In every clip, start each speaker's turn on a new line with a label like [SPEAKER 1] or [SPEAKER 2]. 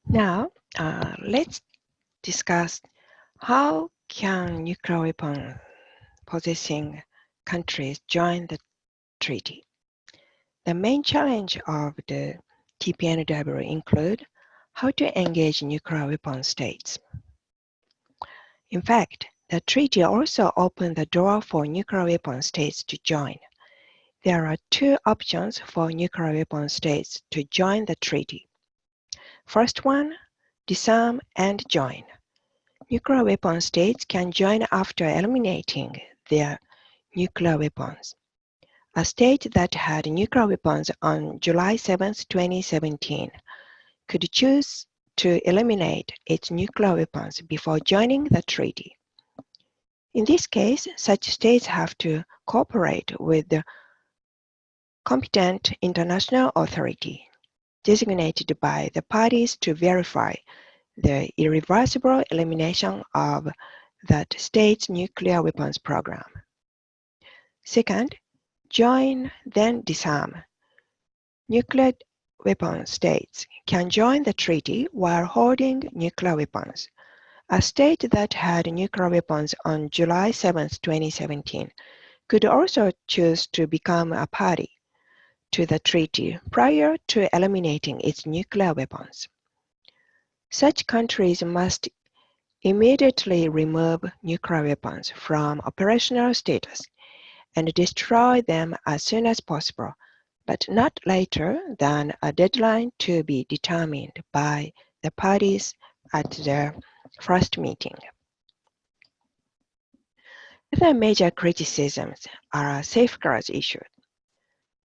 [SPEAKER 1] Now, let's discuss how can nuclear weapon possessing countries join the treaty. The main challenge of the TPNW include how to engage nuclear weapon states. In fact, the treaty also opened the door for nuclear weapon states to join. There are two options for nuclear weapon states to join the treaty. First one, disarm and join. Nuclear weapon states can join after eliminating their nuclear weapons. A state that had nuclear weapons on July 7, 2017, could choose to eliminate its nuclear weapons before joining the treaty. In this case, such states have to cooperate with the competent international authority designated by the parties to verify the irreversible elimination of that state's nuclear weapons program. Second, join then disarm. Nuclear weapon states can join the treaty while holding nuclear weapons. A state that had nuclear weapons on July 7, 2017, could also choose to become a party to the treaty prior to eliminating its nuclear weapons. Such countries must immediately remove nuclear weapons from operational status and destroy them as soon as possible, but not later than a deadline to be determined by the parties at their first meeting. Other major criticisms are safeguards issues.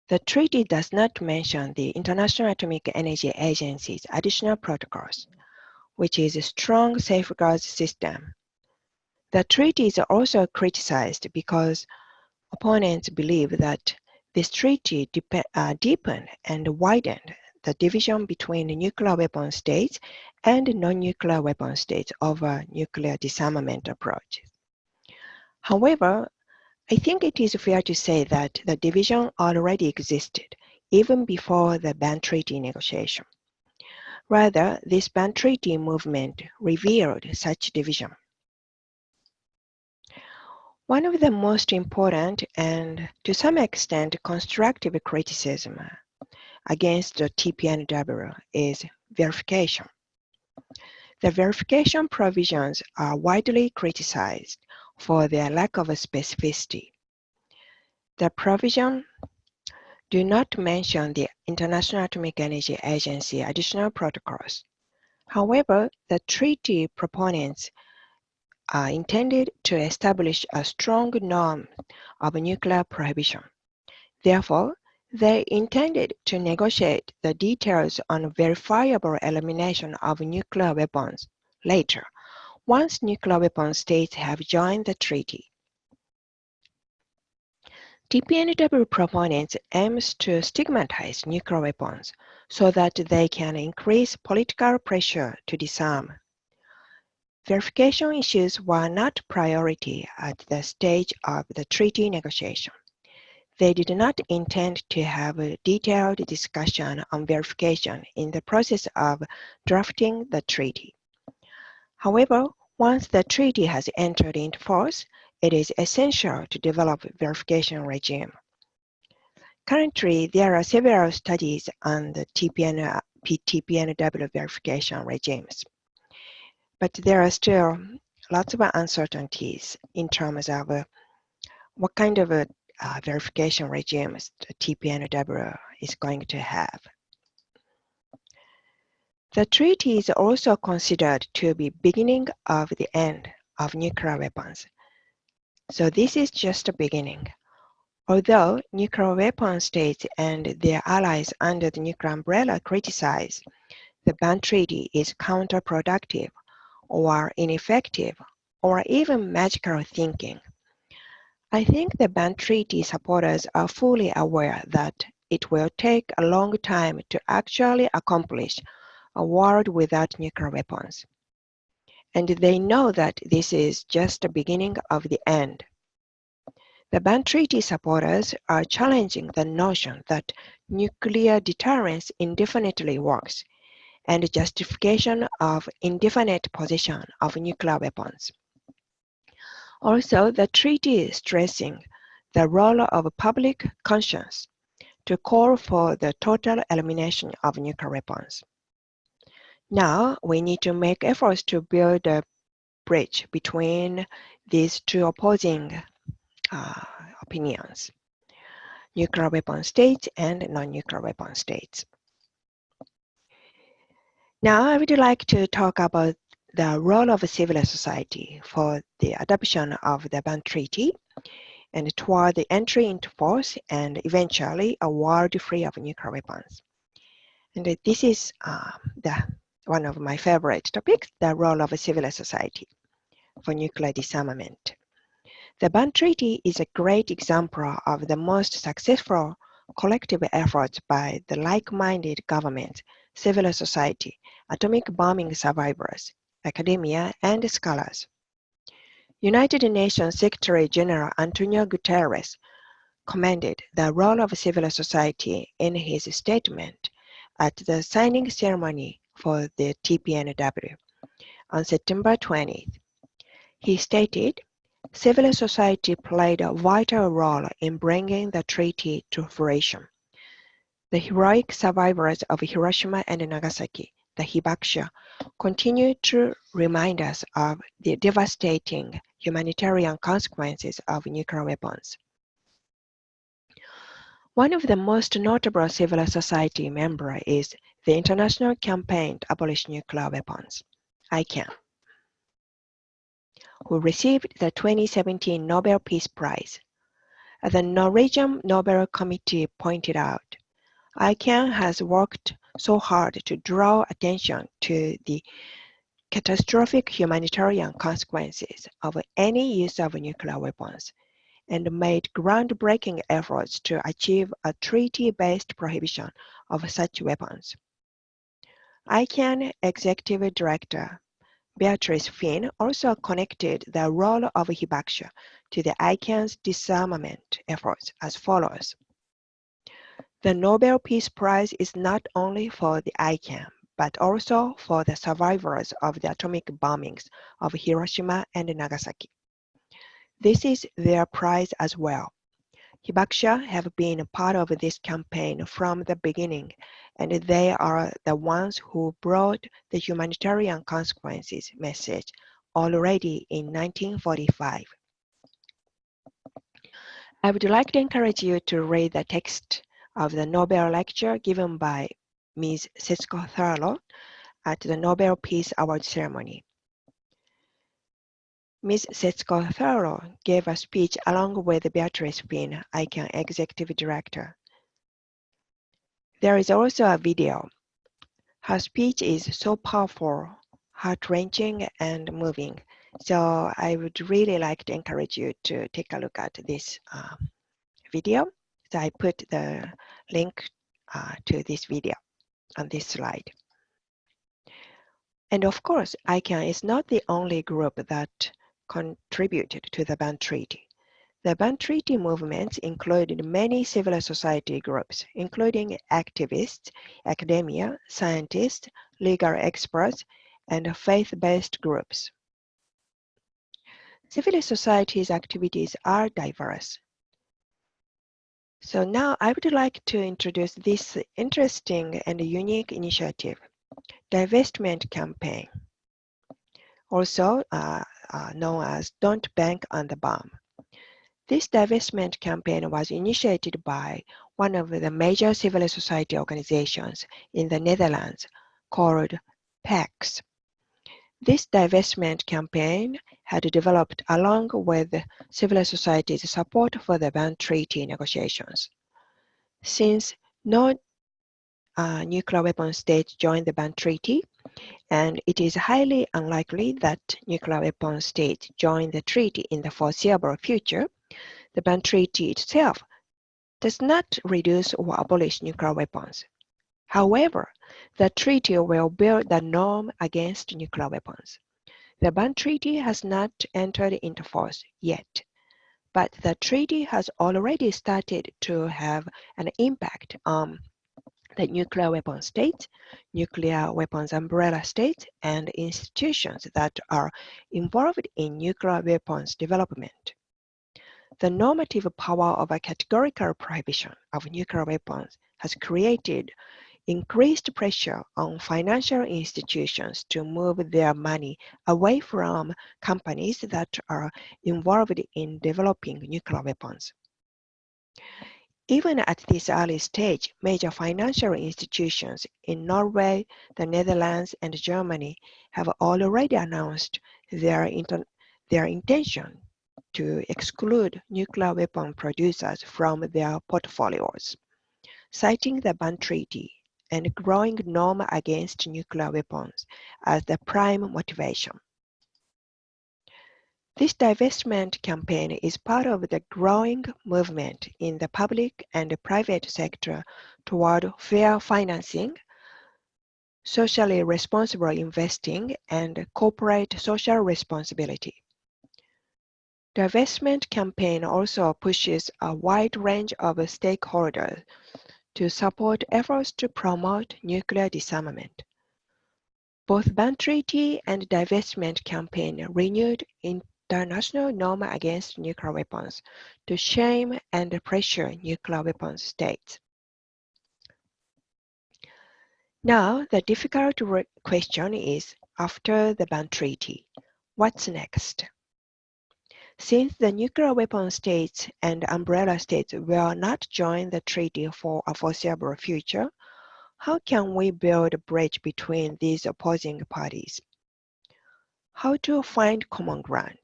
[SPEAKER 1] The treaty does not mention the International Atomic Energy Agency's additional protocols, which is a strong safeguards system. The treaty is also criticized because opponents believe that this treaty deepened and widened the division between nuclear weapon states and non-nuclear weapon states over nuclear disarmament approaches. However, I think it is fair to say that the division already existed even before the ban treaty negotiation. Rather, this ban treaty movement revealed such division. One of the most important and, to some extent, constructive criticism against the TPNW is verification. The verification provisions are widely criticized for their lack of specificity. The provisions do not mention the International Atomic Energy Agency additional protocols. However, the treaty proponents are intended to establish a strong norm of nuclear prohibition. Therefore, they intended to negotiate the details on verifiable elimination of nuclear weapons later, once nuclear weapon states have joined the treaty. TPNW proponents aims to stigmatize nuclear weapons so that they can increase political pressure to disarm. Verification issues were not priority at the stage of the treaty negotiation. They did not intend to have a detailed discussion on verification in the process of drafting the treaty. However, once the treaty has entered into force, it is essential to develop a verification regime. Currently, there are several studies on the TPNW verification regimes, but there are still lots of uncertainties in terms of what kind of verification regimes the TPNW is going to have. The treaty is also considered to be beginning of the end of nuclear weapons. So this is just a beginning. Although nuclear weapon states and their allies under the nuclear umbrella criticize, the ban treaty is counterproductive or ineffective or even magical thinking. I think the ban treaty supporters are fully aware that it will take a long time to actually accomplish a world without nuclear weapons. And they know that this is just the beginning of the end. The ban treaty supporters are challenging the notion that nuclear deterrence indefinitely works, and justification of indefinite possession of nuclear weapons. Also, the treaty is stressing the role of public conscience to call for the total elimination of nuclear weapons. Now, we need to make efforts to build a bridge between these two opposing opinions, nuclear weapon states and non-nuclear weapon states. Now, I would like to talk about the role of civil society for the adoption of the Ban Treaty and toward the entry into force and eventually a world free of nuclear weapons. And this is one of my favorite topics, the role of civil society for nuclear disarmament. The Ban Treaty is a great example of the most successful collective efforts by the like-minded governments, civil society, atomic bombing survivors, academia, and scholars. United Nations Secretary General Antonio Guterres commended the role of civil society in his statement at the signing ceremony for the TPNW on September 20th. He stated, "Civil society played a vital role in bringing the treaty to fruition. The heroic survivors of Hiroshima and Nagasaki, the hibakusha, continue to remind us of the devastating humanitarian consequences of nuclear weapons." One of the most notable civil society members is the International Campaign to Abolish Nuclear Weapons, ICAN, who received the 2017 Nobel Peace Prize. As the Norwegian Nobel Committee pointed out, ICAN has worked so hard to draw attention to the catastrophic humanitarian consequences of any use of nuclear weapons and made groundbreaking efforts to achieve a treaty-based prohibition of such weapons. ICAN Executive Director Beatrice Finn also connected the role of hibakusha to the ICAN's disarmament efforts as follows. The Nobel Peace Prize is not only for the ICAN, but also for the survivors of the atomic bombings of Hiroshima and Nagasaki. This is their prize as well. Hibakusha have been a part of this campaign from the beginning, and they are the ones who brought the humanitarian consequences message already in 1945. I would like to encourage you to read the text of the Nobel lecture given by Ms. Setsuko Thurlow at the Nobel Peace Award ceremony. Ms. Setsuko Thurlow gave a speech along with Beatrice Finn, ICAN Executive Director. There is also a video. Her speech is so powerful, heart-wrenching, and moving. So I would really like to encourage you to take a look at this video. So I put the link to this video on this slide. And of course, ICAN is not the only group that contributed to the Ban Treaty. The Ban Treaty movements included many civil society groups, including activists, academia, scientists, legal experts, and faith-based groups. Civil society's activities are diverse. So now I would like to introduce this interesting and unique initiative, Divestment Campaign, also known as Don't Bank on the Bomb. This divestment campaign was initiated by one of the major civil society organizations in the Netherlands called PAX. This divestment campaign had developed along with civil society's support for the Ban Treaty negotiations. Since no nuclear weapon states joined the Ban Treaty, and it is highly unlikely that nuclear weapon states join the treaty in the foreseeable future, the Ban Treaty itself does not reduce or abolish nuclear weapons. However, the treaty will build the norm against nuclear weapons. The Ban Treaty has not entered into force yet, but the treaty has already started to have an impact on the nuclear weapon states, nuclear weapons umbrella states, and institutions that are involved in nuclear weapons development. The normative power of a categorical prohibition of nuclear weapons has created increased pressure on financial institutions to move their money away from companies that are involved in developing nuclear weapons. Even at this early stage, major financial institutions in Norway, the Netherlands, and Germany have already announced their intention to exclude nuclear weapon producers from their portfolios, citing the ban treaty and growing norm against nuclear weapons as the prime motivation. This divestment campaign is part of the growing movement in the public and private sector toward fair financing, socially responsible investing, and corporate social responsibility. The divestment campaign also pushes a wide range of stakeholders to support efforts to promote nuclear disarmament. Both ban treaty and divestment campaign renewed international norm against nuclear weapons to shame and pressure nuclear weapons states. Now, the difficult question is, after the ban treaty, what's next? Since the nuclear weapon states and umbrella states will not join the treaty for a foreseeable future, how can we build a bridge between these opposing parties? How to find common ground?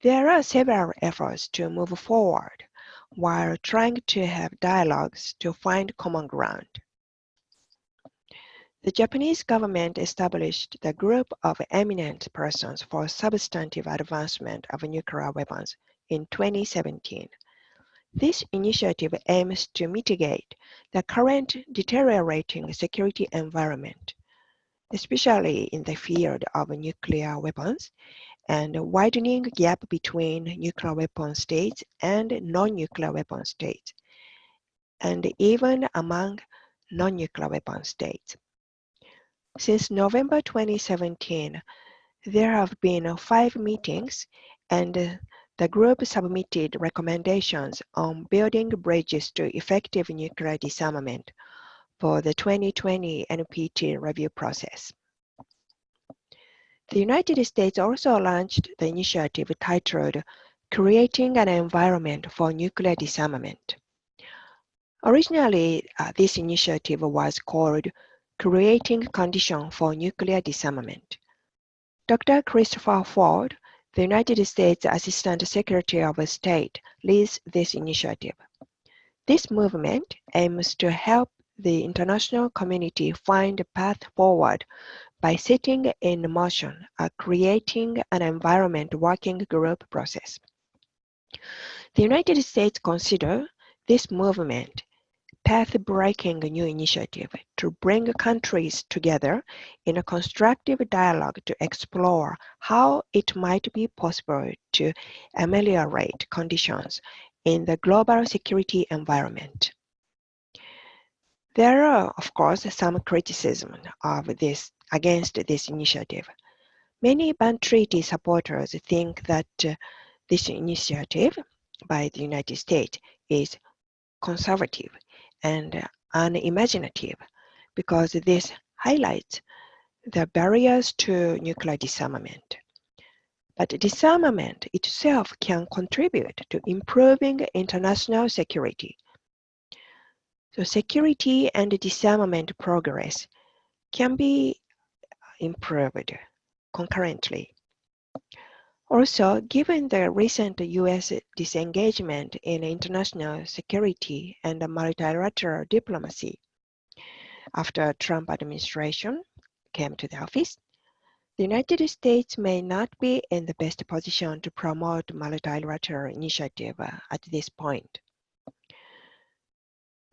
[SPEAKER 1] There are several efforts to move forward while trying to have dialogues to find common ground. The Japanese government established the Group of Eminent Persons for Substantive Advancement of Nuclear Weapons in 2017. This initiative aims to mitigate the current deteriorating security environment, especially in the field of nuclear weapons, and a widening gap between nuclear weapon states and non-nuclear weapon states, and even among non-nuclear weapon states. Since November 2017, there have been 5 meetings, and the group submitted recommendations on building bridges to effective nuclear disarmament for the 2020 NPT review process. The United States also launched the initiative titled Creating an Environment for Nuclear Disarmament. Originally, this initiative was called Creating Conditions for Nuclear Disarmament. Dr. Christopher Ford, the United States Assistant Secretary of State, leads this initiative. This movement aims to help the international community find a path forward by setting in motion a Creating an Environment Working Group process. The United States considers this movement path-breaking new initiative to bring countries together in a constructive dialogue to explore how it might be possible to ameliorate conditions in the global security environment. There are, of course, some criticism against this initiative. Many ban treaty supporters think that this initiative by the United States is conservative and unimaginative because this highlights the barriers to nuclear disarmament. But disarmament itself can contribute to improving international security. So security and disarmament progress can be improved concurrently. Also, given the recent U.S. disengagement in international security and multilateral diplomacy after Trump administration came to the office, the United States may not be in the best position to promote multilateral initiative at this point.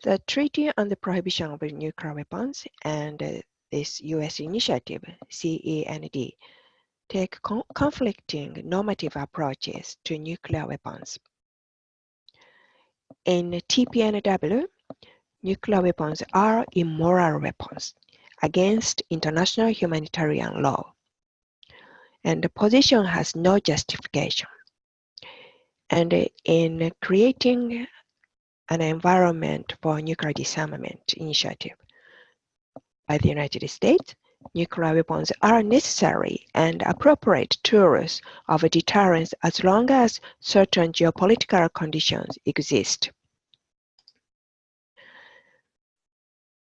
[SPEAKER 1] The Treaty on the Prohibition of Nuclear Weapons and this U.S. initiative, CEND, take conflicting normative approaches to nuclear weapons. In TPNW, nuclear weapons are immoral weapons against international humanitarian law, and the position has no justification. And in creating an environment for nuclear disarmament initiative by the United States, nuclear weapons are necessary and appropriate tools of deterrence as long as certain geopolitical conditions exist.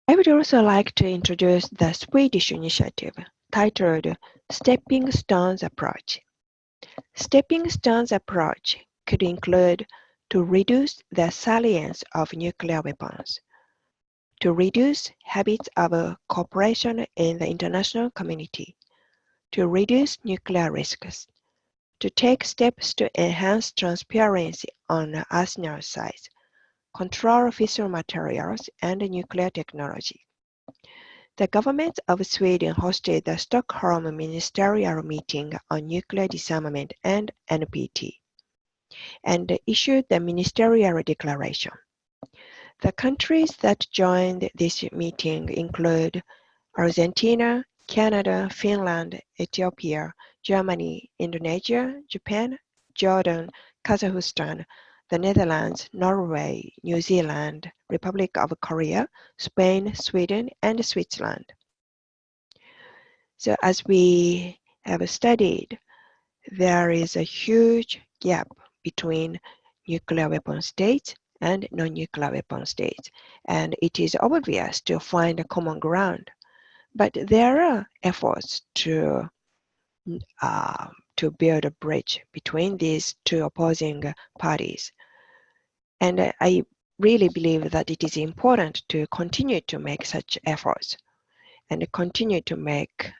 [SPEAKER 1] I would also like to introduce the Swedish initiative titled Stepping Stones Approach. Stepping Stones approach could include to reduce the salience of nuclear weapons, to reduce habits of cooperation in the international community, to reduce nuclear risks, to take steps to enhance transparency on arsenal size, control fissile materials, and nuclear technology. The government of Sweden hosted the Stockholm Ministerial Meeting on Nuclear Disarmament and NPT, and issued the Ministerial Declaration. The countries that joined this meeting include Argentina, Canada, Finland, Ethiopia, Germany, Indonesia, Japan, Jordan, Kazakhstan, the Netherlands, Norway, New Zealand, Republic of Korea, Spain, Sweden, and Switzerland. So as we have studied, there is a huge gap between nuclear weapon states and non-nuclear weapon states, and it is obvious to find a common ground. But there are efforts to build a bridge between these two opposing parties. And I really believe that it is important to continue to make such efforts and continue to make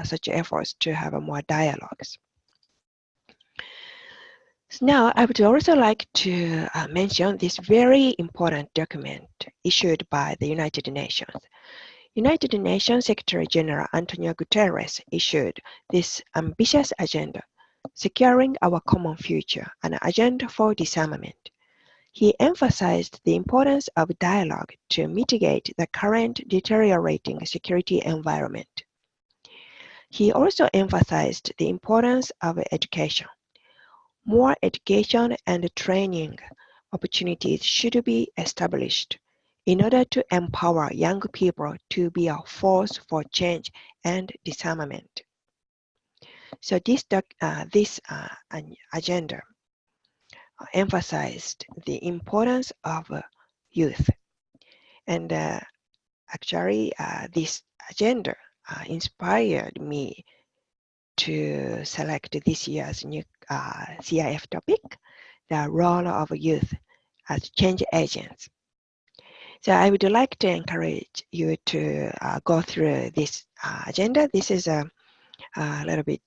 [SPEAKER 1] such efforts to have more dialogues. So now I would also like to mention this very important document issued by the United Nations. United Nations Secretary General Antonio Guterres issued this ambitious agenda, Securing Our Common Future, an agenda for disarmament. He emphasized the importance of dialogue to mitigate the current deteriorating security environment. He also emphasized the importance of education. More education and training opportunities should be established in order to empower young people to be a force for change and disarmament. So this agenda emphasized the importance of youth. And actually, this agenda inspired me to select this year's new CIF topic, the role of youth as change agents. So I would like to encourage you to go through this agenda. This is a little bit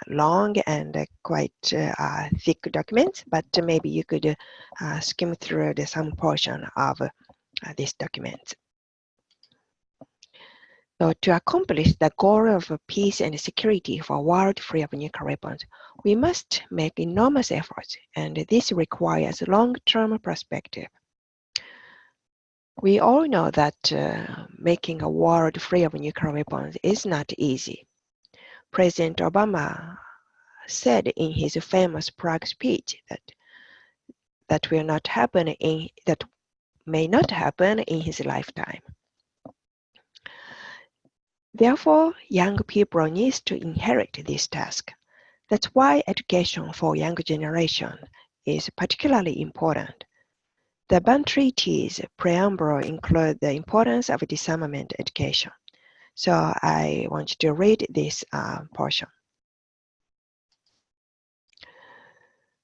[SPEAKER 1] long and quite thick document, but maybe you could skim through some portion of this document. So to accomplish the goal of peace and security for a world free of nuclear weapons, we must make enormous efforts, and this requires a long-term perspective. We all know that making a world free of nuclear weapons is not easy. President Obama said in his famous Prague speech that may not happen in his lifetime. Therefore, young people need to inherit this task. That's why education for young generation is particularly important. The Berne Treaty's preamble includes the importance of disarmament education. So I want you to read this portion.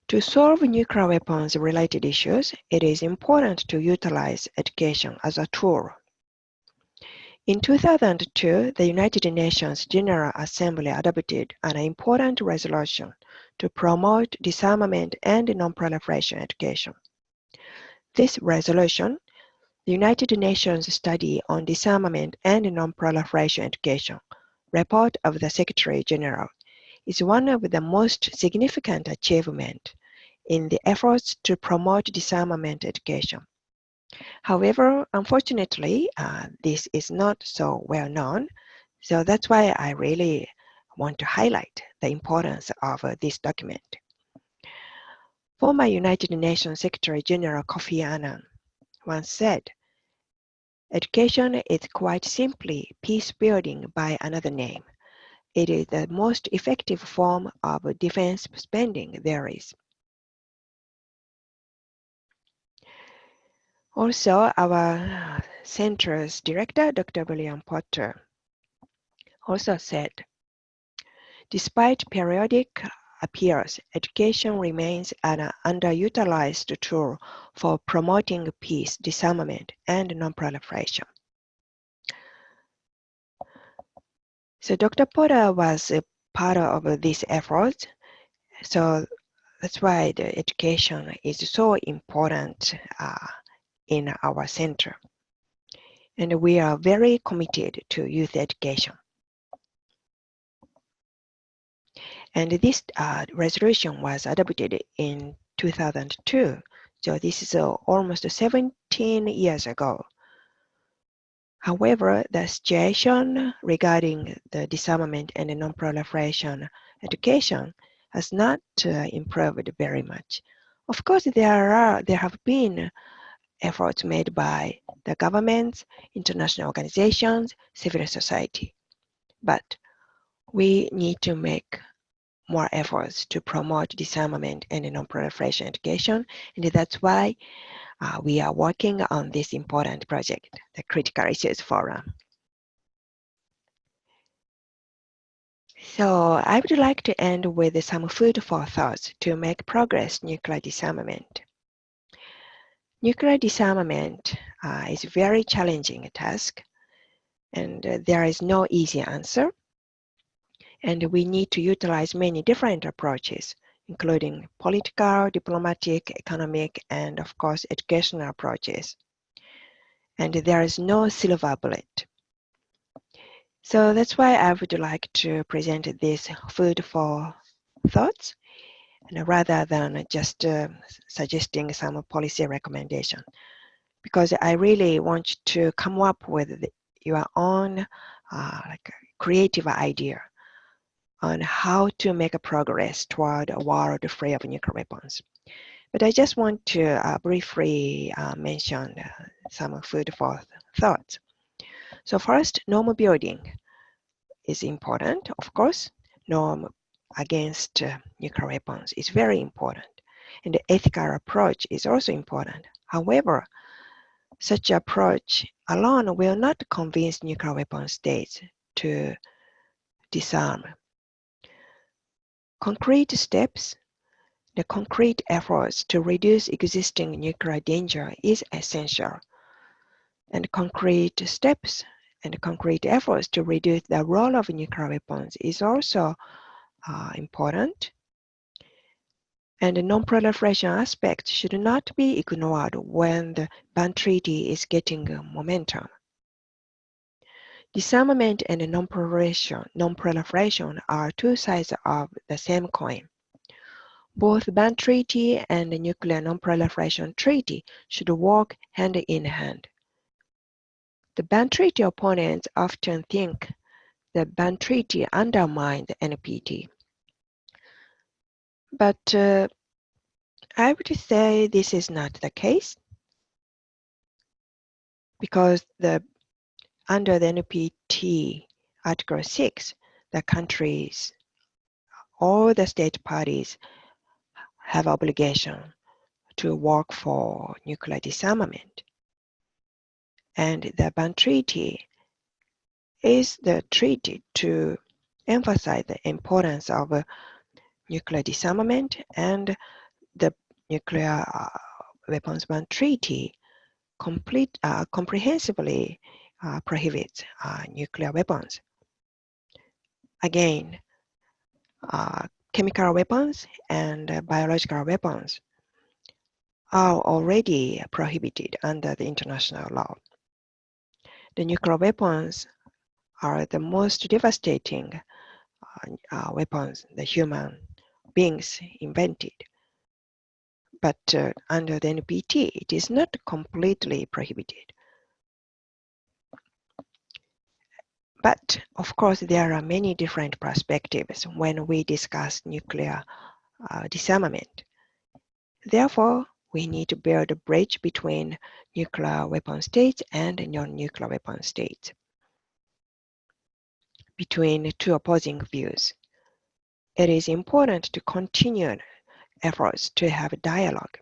[SPEAKER 1] To solve nuclear weapons related issues, it is important to utilize education as a tool. In 2002, the United Nations General Assembly adopted an important resolution to promote disarmament and non-proliferation education. This resolution, the United Nations Study on Disarmament and Non-Proliferation Education, report of the Secretary General, is one of the most significant achievements in the efforts to promote disarmament education. However, unfortunately, this is not so well known. So that's why I really want to highlight the importance of this document. Former United Nations Secretary General Kofi Annan once said, "Education is quite simply peace building by another name. It is the most effective form of defense spending there is." Also, our center's director, Dr. William Potter, also said, "Despite periodic appeals, education remains an underutilized tool for promoting peace, disarmament, and non-proliferation." So Dr. Potter was a part of this effort. So that's why the education is so important in our center. And we are very committed to youth education. And this resolution was adopted in 2002. So this is almost 17 years ago. However, the situation regarding the disarmament and the non-proliferation education has not improved very much. Of course, there have been efforts made by the governments, international organizations, civil society, but we need to make more efforts to promote disarmament and non-proliferation education, and that's why we are working on this important project, the Critical Issues Forum. So I would like to end with some food for thought to make progress nuclear disarmament. Nuclear disarmament is a very challenging task, and there is no easy answer. And we need to utilize many different approaches, including political, diplomatic, economic, and of course, educational approaches. And there is no silver bullet. So that's why I would like to present this food for thoughts, and rather than just suggesting some policy recommendation, because I really want to come up with your own like creative idea on how to make a progress toward a world free of nuclear weapons. But I just want to briefly mention some food for thought. So first, norm building is important, of course. Norm against nuclear weapons is very important. And the ethical approach is also important. However, such approach alone will not convince nuclear weapon states to disarm. Concrete steps, the concrete efforts to reduce existing nuclear danger is essential. And concrete steps and concrete efforts to reduce the role of nuclear weapons is also important. And the non-proliferation aspect should not be ignored when the ban treaty is getting momentum. Disarmament and non-proliferation are two sides of the same coin. Both ban treaty and the nuclear non-proliferation treaty should work hand in hand. The ban treaty opponents often think the ban treaty undermined the NPT. But I would say this is not the case, because under the NPT Article 6, the countries, all the state parties have obligation to work for nuclear disarmament. And the ban treaty is the treaty to emphasize the importance of nuclear disarmament, and the nuclear weapons ban treaty comprehensively prohibits nuclear weapons. Again, chemical weapons and biological weapons are already prohibited under the international law. The nuclear weapons are the most devastating weapons the human beings invented. but under the NPT, it is not completely prohibited. But of course, there are many different perspectives when we discuss nuclear disarmament. Therefore, we need to build a bridge between nuclear weapon states and non-nuclear weapon states, between two opposing views. It is important to continue efforts to have a dialogue.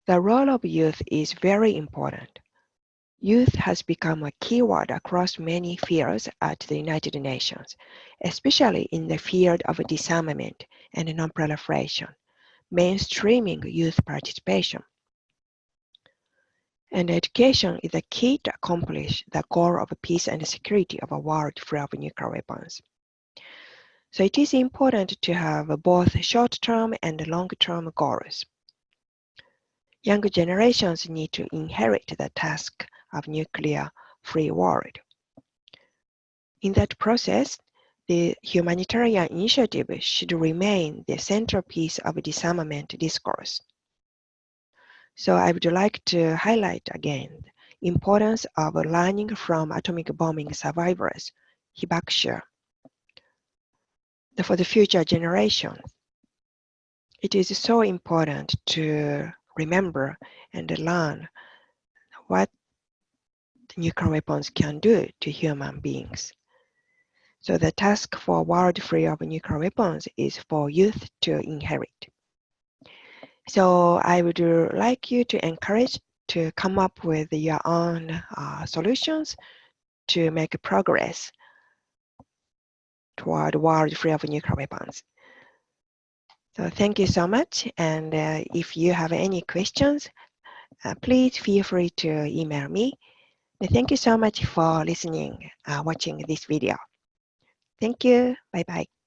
[SPEAKER 1] The role of youth is very important. Youth has become a keyword across many fields at the United Nations, especially in the field of disarmament and non-proliferation, mainstreaming youth participation. And education is the key to accomplish the goal of peace and security of a world free of nuclear weapons. So it is important to have both short-term and long-term goals. Younger generations need to inherit the task of nuclear-free world. In that process, the humanitarian initiative should remain the centerpiece of disarmament discourse. So I would like to highlight again the importance of learning from atomic bombing survivors, Hibakusha, for the future generations. It is so important to remember and learn what nuclear weapons can do to human beings. So the task for a world free of nuclear weapons is for youth to inherit. So I would like you to encourage to come up with your own solutions to make progress toward a world free of nuclear weapons. So thank you so much. And if you have any questions, please feel free to email me. Thank you so much for listening, watching this video. Thank you. Bye-bye.